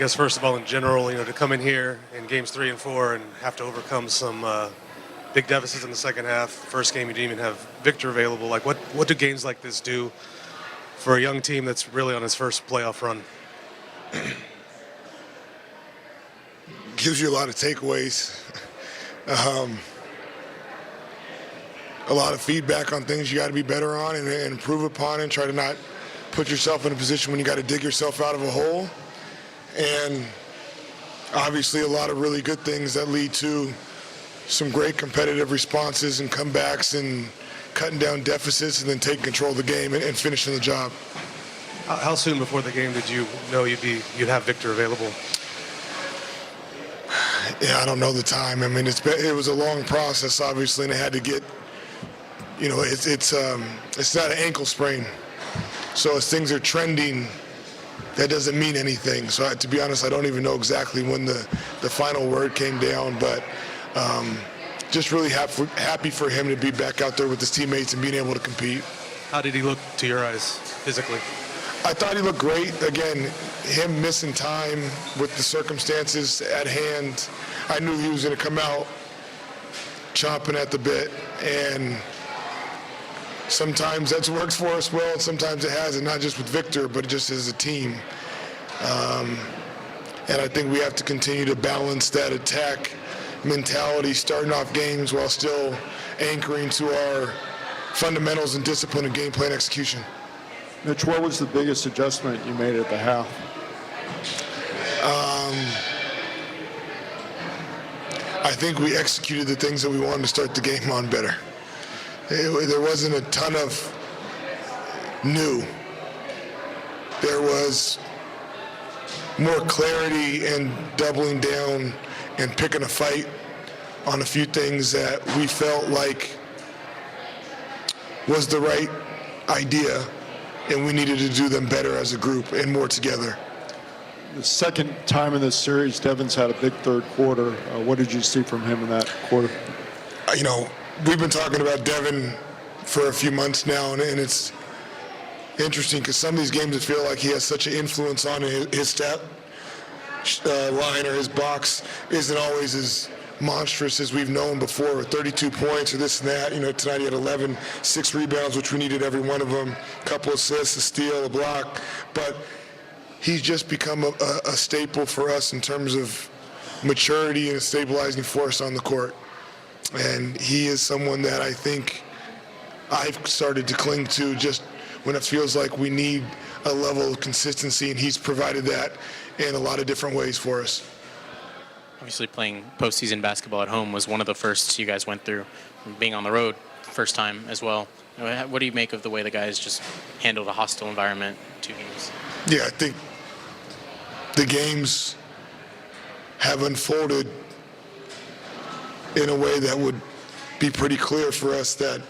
guess first of all, in general, to come in here in games 3 and 4 and have to overcome some big deficits in the second half. First game you didn't even have Victor available. Like, what do games like this do for a young team that's really on its first playoff run? Gives you a lot of takeaways, a lot of feedback on things you got to be better on and improve upon, and try to not put yourself in a position when you got to dig yourself out of a hole. And obviously a lot of really good things that lead to some great competitive responses and comebacks and cutting down deficits and then taking control of the game and finishing the job. How soon before the game did you know you'd have Victor available? Yeah, I don't know the time. I mean, it was a long process, obviously, and it had to get, it's not an ankle sprain. So as things are trending, that doesn't mean anything. So to be honest, I don't even know exactly when the final word came down, but just really happy for him to be back out there with his teammates and being able to compete. How did he look to your eyes physically? I thought he looked great. Again, him missing time with the circumstances at hand, I knew he was going to come out chomping at the bit, and sometimes that works for us well, and sometimes it hasn't, not just with Victor, but just as a team. And I think we have to continue to balance that attack mentality, starting off games while still anchoring to our fundamentals and discipline and game plan execution. Mitch, what was the biggest adjustment you made at the half? I think we executed the things that we wanted to start the game on better. There wasn't a ton of new. There was more clarity and doubling down and picking a fight on a few things that we felt like was the right idea, and we needed to do them better as a group and more together. The second time in this series, Devin's had a big third quarter. What did you see from him in that quarter? We've been talking about Devin for a few months now, and it's interesting because some of these games I feel like he has such an influence on his stat line or his box isn't always as monstrous as we've known before, 32 points or this and that. Tonight he had 11, 6 rebounds, which we needed every one of them, a couple assists, a steal, a block. But he's just become a staple for us in terms of maturity and a stabilizing force on the court. And he is someone that I think I've started to cling to just when it feels like we need a level of consistency, and he's provided that in a lot of different ways for us. Obviously, playing postseason basketball at home was one of the firsts you guys went through. Being on the road, first time as well. What do you make of the way the guys just handled a hostile environment, 2 games? Yeah, I think the games have unfolded in a way that would be pretty clear for us that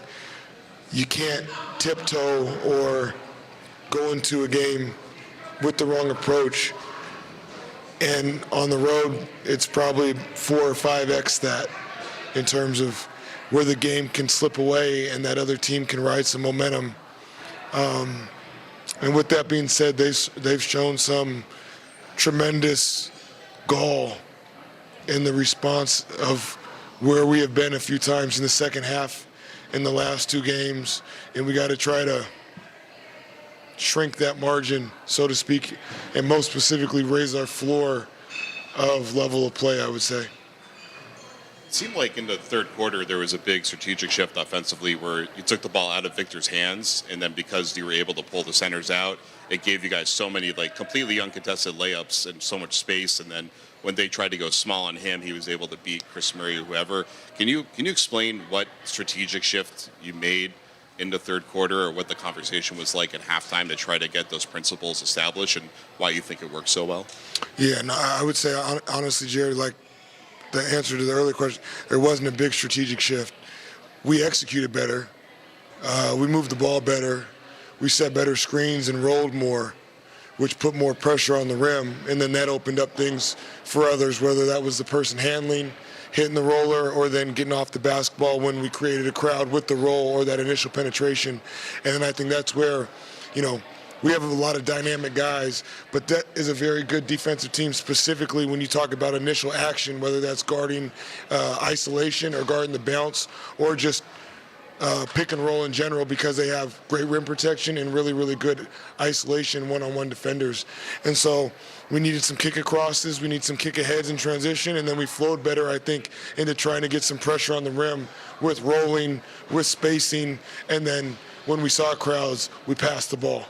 you can't tiptoe or go into a game with the wrong approach. And on the road, it's probably 4 or 5x that in terms of where the game can slip away and that other team can ride some momentum. And with that being said, they've shown some tremendous gall in the response of where we have been a few times in the second half in the last 2 games, and we got to try to shrink that margin, so to speak, and most specifically raise our floor of level of play, I would say. It seemed like in the third quarter there was a big strategic shift offensively where you took the ball out of Victor's hands, and then because you were able to pull the centers out, it gave you guys so many completely uncontested layups and so much space, and then when they tried to go small on him, he was able to beat Chris Murray or whoever. Can you explain what strategic shift you made in the third quarter, or what the conversation was like at halftime to try to get those principles established, and why you think it worked so well? Yeah, no, I would say honestly, Jared, like the answer to the earlier question, there wasn't a big strategic shift. We executed better. We moved the ball better. We set better screens and rolled more, which put more pressure on the rim, and then that opened up things for others, whether that was the person handling, hitting the roller, or then getting off the basketball when we created a crowd with the roll or that initial penetration. And then I think that's where, we have a lot of dynamic guys, but that is a very good defensive team, specifically when you talk about initial action, whether that's guarding isolation or guarding the bounce or just pick and roll in general, because they have great rim protection and really, really good isolation one-on-one defenders. And so we needed some kick acrosses, we need some kick aheads in transition, and then we flowed better, I think, into trying to get some pressure on the rim with rolling, with spacing, and then when we saw crowds, we passed the ball.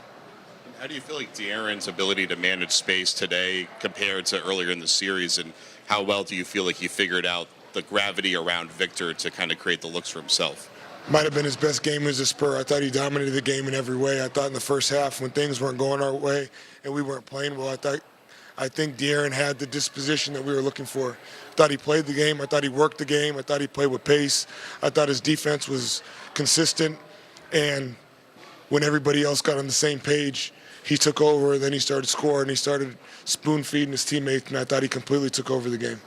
How do you feel like De'Aaron's ability to manage space today compared to earlier in the series, and how well do you feel like he figured out the gravity around Victor to kind of create the looks for himself? Might have been his best game as a Spur. I thought he dominated the game in every way. I thought in the first half, when things weren't going our way and we weren't playing well, I think De'Aaron had the disposition that we were looking for. I thought he played the game. I thought he worked the game. I thought he played with pace. I thought his defense was consistent. And when everybody else got on the same page, he took over, and then he started scoring. He started spoon-feeding his teammates, and I thought he completely took over the game.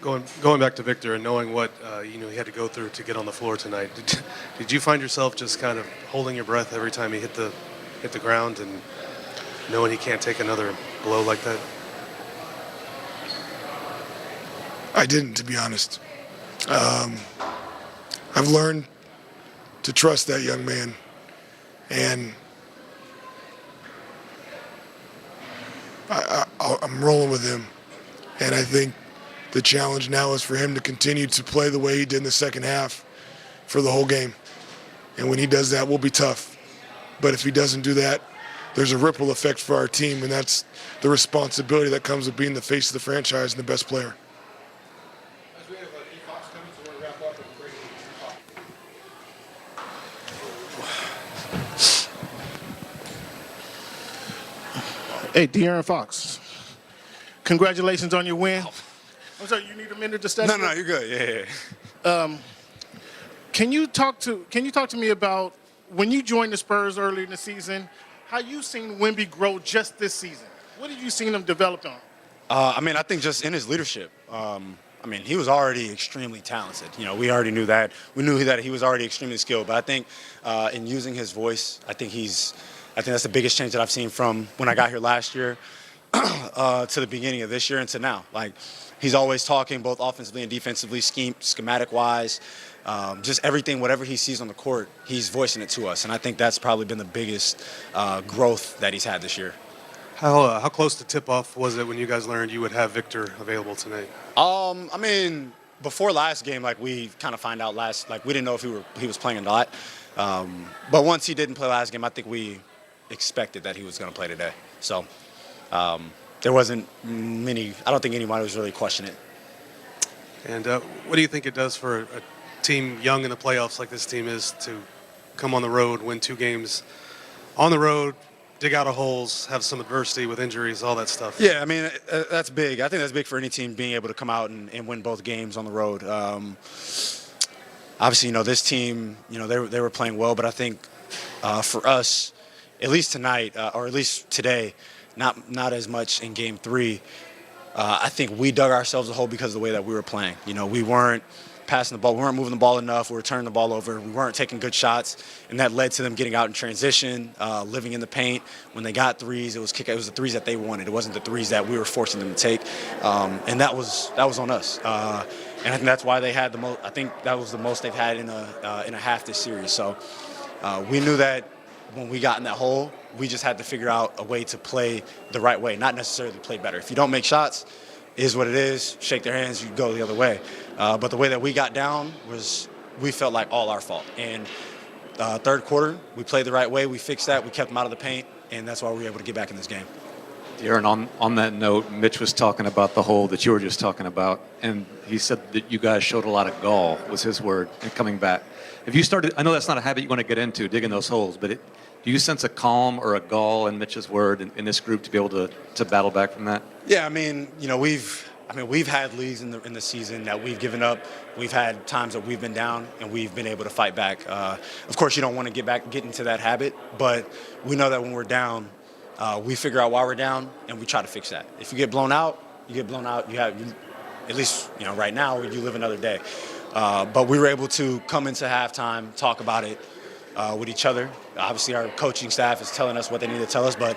Going back to Victor and knowing what he had to go through to get on the floor tonight, did you find yourself just kind of holding your breath every time he hit the ground and knowing he can't take another blow like that? I didn't, to be honest. I've learned to trust that young man, and I'm rolling with him, and I think the challenge now is for him to continue to play the way he did in the second half for the whole game. And when he does that, we'll be tough. But if he doesn't do that, there's a ripple effect for our team, and that's the responsibility that comes with being the face of the franchise and the best player. Hey, De'Aaron Fox, congratulations on your win. I'm sorry, you need a minute to study? No, you're good. Yeah. Can you talk to me about when you joined the Spurs early in the season, how you seen Wemby grow just this season? What have you seen him develop on? I think just in his leadership. He was already extremely talented. We already knew that. We knew that he was already extremely skilled. But I think in using his voice, I think that's the biggest change that I've seen from when I got here last year to the beginning of this year and to now. Like, he's always talking both offensively and defensively, schematic-wise, just everything, whatever he sees on the court, he's voicing it to us. And I think that's probably been the biggest growth that he's had this year. How close to tip-off was it when you guys learned you would have Victor available tonight? Before last game, we kind of find out we didn't know if he was playing or not. But once he didn't play last game, I think we expected that he was going to play today. So there wasn't I don't think anyone was really questioning it. And what do you think it does for a team young in the playoffs like this team is to come on the road, win 2 games on the road, dig out of holes, have some adversity with injuries, all that stuff? Yeah, that's big. I think that's big for any team, being able to come out and win both games on the road. Obviously, this team, they were playing well, but I think for us, at least tonight, or at least today, not as much in Game 3, I think we dug ourselves a hole because of the way that we were playing. We weren't passing the ball, we weren't moving the ball enough, we were turning the ball over, we weren't taking good shots, and that led to them getting out in transition, living in the paint. When they got threes, it was the threes that they wanted. It wasn't the threes that we were forcing them to take, and that was on us. And I think that's why they had the most. I think that was the most they've had in a half this series. So we knew that when we got in that hole, we just had to figure out a way to play the right way, not necessarily play better. If you don't make shots, it is what it is. Shake their hands, you go the other way. But the way that we got down we felt like all our fault. And third quarter, we played the right way. We fixed that. We kept them out of the paint, and that's why we were able to get back in this game. De'Aaron, on that note, Mitch was talking about the hole that you were just talking about, and he said that you guys showed a lot of gall, was his word, in coming back. Have you started, I know that's not a habit you want to get into, digging those holes, but do you sense a calm or a gall in Mitch's word in this group to be able to battle back from that? Yeah, we've had leads in the season that we've given up. We've had times that we've been down and we've been able to fight back. Of course, you don't want to get into that habit, but we know that when we're down, we figure out why we're down and we try to fix that. If you get blown out, you get blown out. At least right now, you live another day. But we were able to come into halftime, talk about it, with each other. Obviously, our coaching staff is telling us what they need to tell us, but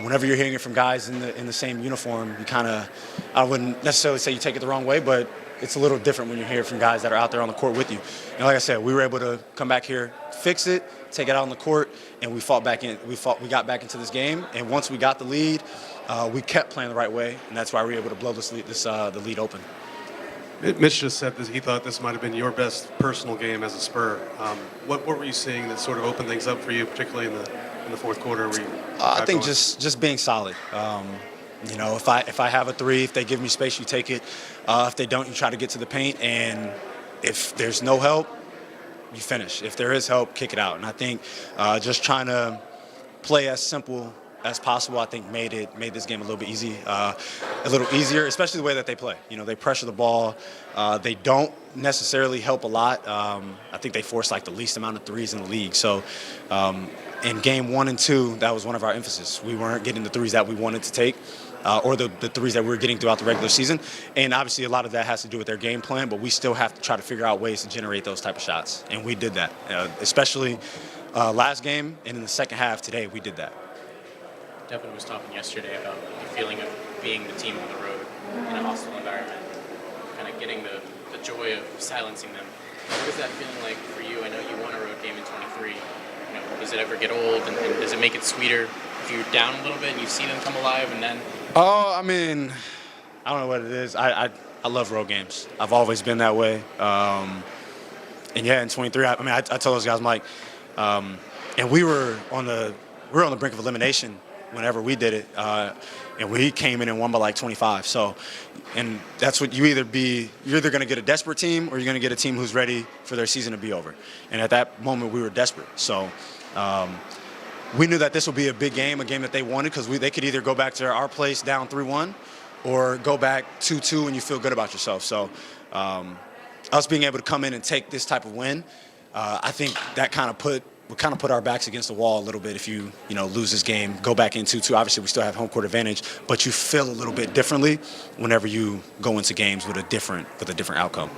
whenever you're hearing it from guys in the same uniform, you kind of, I wouldn't necessarily say you take it the wrong way, but it's a little different when you hear it from guys that are out there on the court with you. And like I said, we were able to come back here, fix it, take it out on the court, and we got back into this game. And once we got the lead, we kept playing the right way, and that's why we were able to blow the lead open. Mitch just said that he thought this might have been your best personal game as a Spur. What were you seeing that sort of opened things up for you, particularly in the fourth quarter? Where you I think just being solid. You know, if I have a three, if they give me space, you take it. If they don't, you try to get to the paint. And if there's no help, you finish. If there is help, kick it out. And I think just trying to play as simple as possible, I think made this game a little bit easier, especially the way that they play. You know, they pressure the ball. They don't necessarily help a lot. I think they force like the least amount of threes in the league. So in game 1 and 2, that was one of our emphasis. We weren't getting the threes that we wanted to take. Or the threes that we were getting throughout the regular season. And obviously a lot of that has to do with their game plan, but we still have to try to figure out ways to generate those type of shots. And we did that, especially last game and in the second half today, we did that. Devin was talking yesterday about the feeling of being the team on the road in a hostile environment, kind of getting the joy of silencing them. What is that feeling like for you? I know you won a road game in 23. You know, does it ever get old, and does it make it sweeter if you're down a little bit and you see them come alive and then? Oh, I mean, I don't know what it is. I love road games. I've always been that way. And yeah, in 23, I told those guys, I'm like, and we were on the brink of elimination whenever we did it, and we came in and won by like 25. So, and that's what you're either going to get a desperate team or you're going to get a team who's ready for their season to be over. And at that moment, we were desperate. So. We knew that this would be a big game, a game that they wanted, because they could either go back to our place down 3-1 or go back 2-2 and you feel good about yourself. So us being able to come in and take this type of win, I think that would put our backs against the wall a little bit if you lose this game, go back in 2-2. Obviously, we still have home court advantage, but you feel a little bit differently whenever you go into games with a different outcome.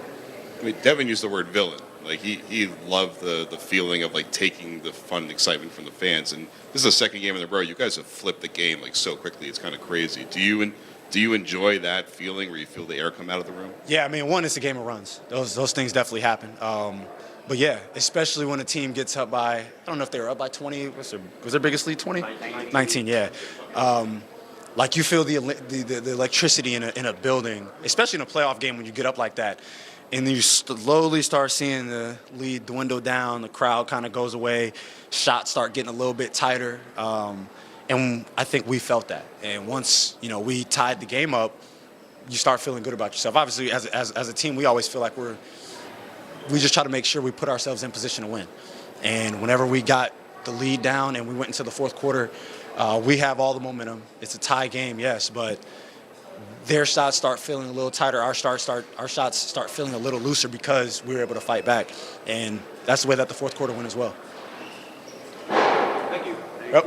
I mean, Devin used the word villain. Like he loved the feeling of like taking the fun and excitement from the fans. And this is the second game in a row. You guys have flipped the game like so quickly. It's kind of crazy. Do you enjoy that feeling where you feel the air come out of the room? Yeah, I mean, one, it's a game of runs. Those things definitely happen. But yeah, especially when a team gets up by, I don't know if they were up by 20. Was their biggest lead 20? 19, yeah. Like you feel the electricity in a building, especially in a playoff game when you get up like that. And then you slowly start seeing the lead dwindle down, the crowd kind of goes away, shots start getting a little bit tighter. And I think we felt that. And once, we tied the game up, you start feeling good about yourself. Obviously, as a team, we always feel like we just try to make sure we put ourselves in position to win. And whenever we got the lead down and we went into the fourth quarter, we have all the momentum. It's a tie game, yes, but their shots start feeling a little tighter. Our shots start feeling a little looser because we were able to fight back. And that's the way that the fourth quarter went as well. Thank you. Yep.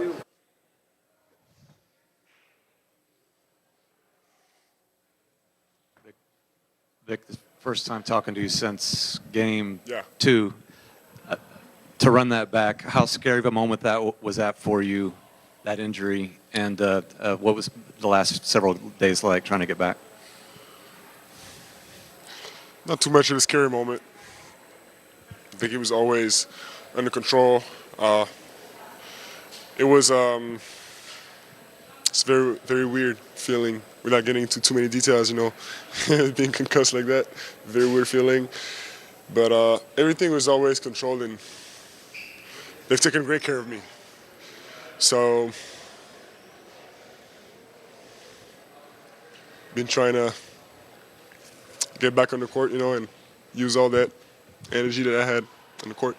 Vic, the first time talking to you since game Yeah. 2. To run that back, how scary of a moment that was that for you, that injury, and what was the last several days like trying to get back? Not too much of a scary moment. I think it was always under control. It was it's very, very weird feeling without getting into too many details, being concussed like that. Very weird feeling. But everything was always controlled, and they've taken great care of me. So, been trying to get back on the court, and use all that energy that I had on the court.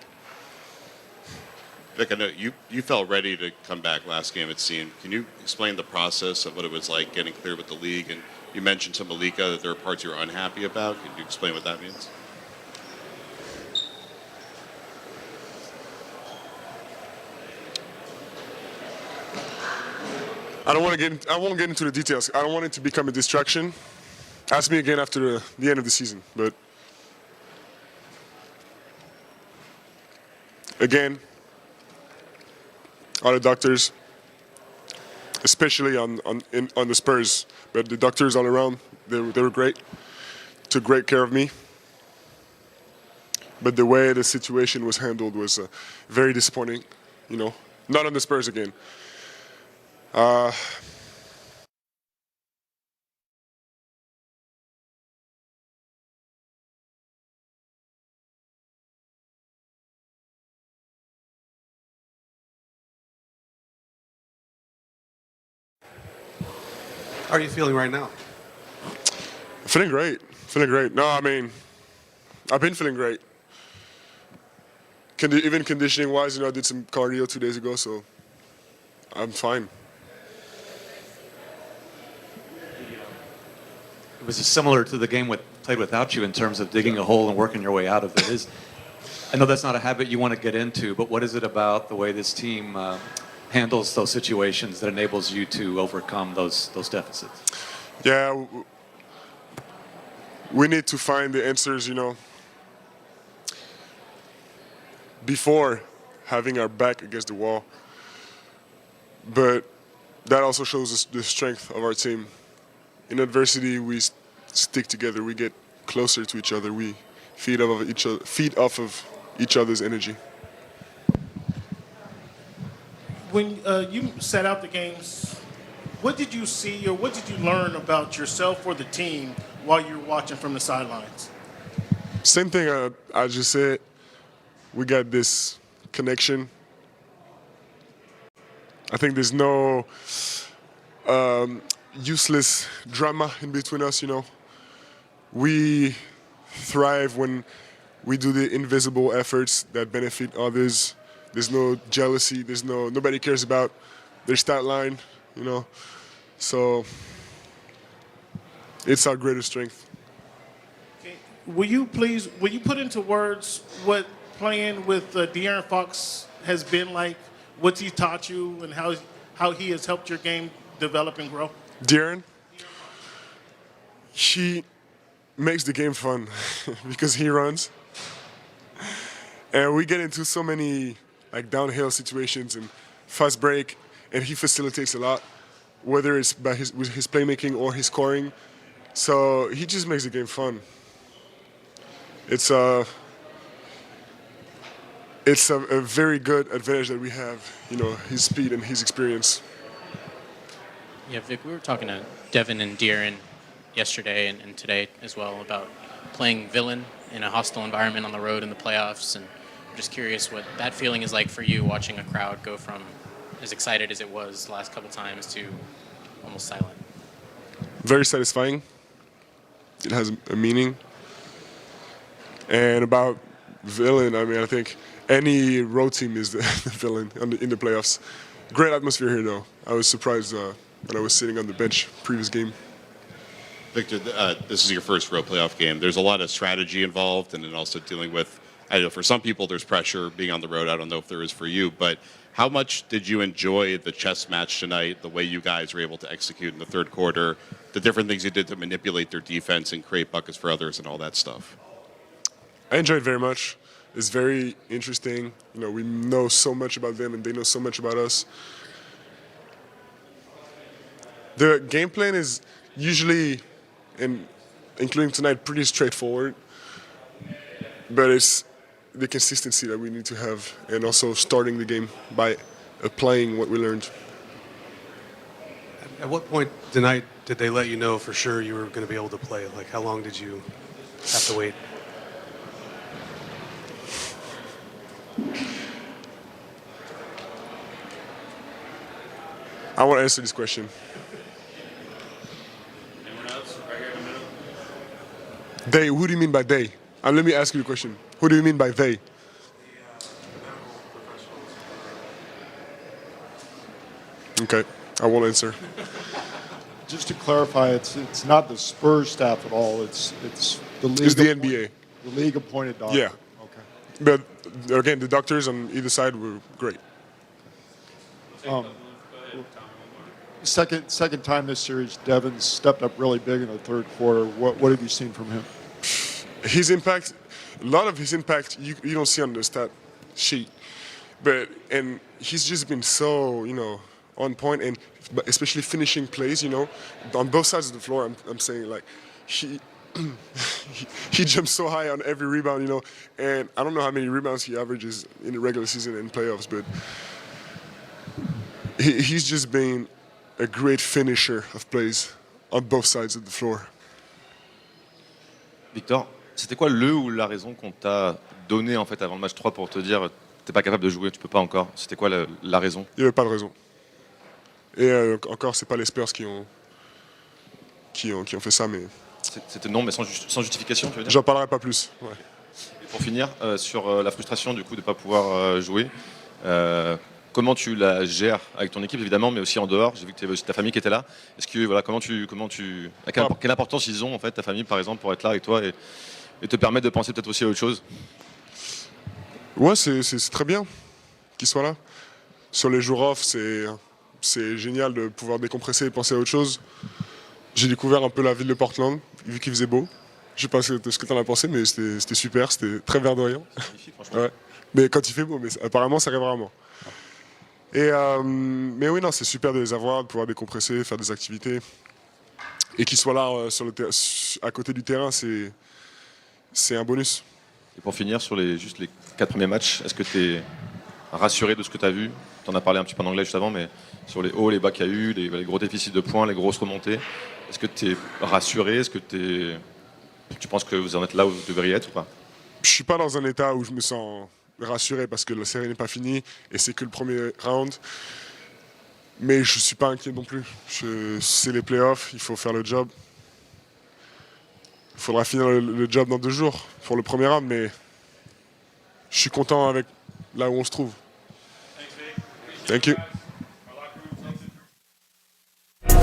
Vic, I know you felt ready to come back last game, it seemed. Can you explain the process of what it was like getting clear with the league? And you mentioned to Malika that there are parts you were unhappy about. Can you explain what that means? I won't get into the details. I don't want it to become a distraction. Ask me again after the end of the season. But again, all the doctors, especially on the Spurs, but the doctors all around, they were great. Took great care of me. But the way the situation was handled was very disappointing. Not on the Spurs again. How are you feeling right now? Feeling great. Feeling great. No, I mean, I've been feeling great. Even conditioning-wise, I did some cardio 2 days ago, so I'm fine. It was similar to the game played without you in terms of digging a hole and working your way out of it. I know that's not a habit you want to get into, but what is it about the way this team handles those situations that enables you to overcome those deficits? Yeah, we need to find the answers, before having our back against the wall. But that also shows us the strength of our team. In adversity, we stick together. We get closer to each other. We feed off of each other's energy. When you set out the games, what did you see or what did you learn about yourself or the team while you were watching from the sidelines? Same thing I just said. We got this connection. I think there's no useless drama in between us, We thrive when we do the invisible efforts that benefit others. There's no jealousy. Nobody cares about their stat line, So it's our greatest strength. Okay. Will you put into words what playing with De'Aaron Fox has been like? What's he taught you and how he has helped your game develop and grow? De'Aaron, he makes the game fun because he runs. And we get into so many downhill situations and fast break, and he facilitates a lot, whether it's by his playmaking or his scoring. So he just makes the game fun. It's a very good advantage that we have, his speed and his experience. Yeah, Vic, we were talking to Devin and De'Aaron yesterday and today as well about playing villain in a hostile environment on the road in the playoffs, and I'm just curious what that feeling is like for you, watching a crowd go from as excited as it was the last couple times to almost silent. Very satisfying. It has a meaning. And about villain, I think any road team is the villain in the playoffs. Great atmosphere here, though. I was surprised when I was sitting on the bench previous game. Victor, this is your first road playoff game. There's a lot of strategy involved, and then also dealing with, I know for some people there's pressure being on the road. I don't know if there is for you, but how much did you enjoy the chess match tonight, the way you guys were able to execute in the third quarter, the different things you did to manipulate their defense and create buckets for others and all that stuff? I enjoyed it very much. It's very interesting. We know so much about them, and they know so much about us. The game plan is usually, and including tonight, pretty straightforward. But it's the consistency that we need to have, and also starting the game by applying what we learned. At what point tonight did they let you know for sure you were going to be able to play? How long did you have to wait? I want to answer this question. Anyone else? Right here in the middle. They, who do you mean by they? Let me ask you a question. Who do you mean by they? Okay, I won't answer. Just to clarify, it's not the Spurs staff at all. It's the league. It's the NBA. The league appointed doctor. Yeah. Okay. But again, the doctors on either side were great. Second time this series, Devin stepped up really big in the third quarter. What have you seen from him? His impact, a lot of his impact, you don't see on the sheet. And he's just been so, on point, and but especially finishing plays, on both sides of the floor. I'm saying like he he jumps so high on every rebound, and I don't know how many rebounds he averages in the regular season and playoffs, but he's just been a great finisher of plays on both sides of the floor. Victor, c'était quoi le ou la raison qu'on t'a donné en fait avant le match 3 pour te dire t'es pas capable de jouer, tu peux pas encore? C'était quoi la raison? Il n'y avait pas de raison. Et encore, c'est pas les Spurs qui ont fait ça, mais C'était non, mais sans justification, tu veux dire? j'en parlerai pas plus. Ouais. Et pour finir, sur la frustration du coup de ne pas pouvoir jouer, comment tu la gères avec ton équipe évidemment, mais aussi en dehors? J'ai vu que tu avais aussi ta famille qui était là. Est-ce que voilà, quelle importance ils ont en fait ta famille par exemple pour être là avec toi et te permettre de penser peut-être aussi à autre chose? Ouais, c'est très bien qu'ils soient là. Sur les jours off, c'est génial de pouvoir décompresser et penser à autre chose. J'ai découvert un peu la ville de Portland, vu qu'il faisait beau. Je sais pas ce que tu en as pensé, mais c'était super, c'était très verdoyant. Magnifique, franchement. Ouais. Mais quand il fait beau, mais apparemment ça arrive rarement. Mais oui, non, c'est super de les avoir, de pouvoir décompresser, faire des activités. Et qu'ils soient là à côté du terrain, c'est un bonus. Et pour finir, sur les 4 premiers matchs, est-ce que tu es rassuré de ce que tu as vu? Tu en as parlé un petit peu en anglais juste avant, mais sur les hauts, les bas qu'il y a eu, les gros déficits de points, les grosses remontées, est-ce que tu es rassuré? Est-ce que tu penses que vous en êtes là où vous devriez être ou pas? Je suis pas dans un état où je me sens rassuré parce que la série n'est pas finie et c'est que le premier round. Mais je suis pas inquiet non plus. C'est les playoffs, il faut faire le job. Il faudra finir le job dans 2 jours pour le premier round, mais je suis content avec là où on se trouve. Thank you.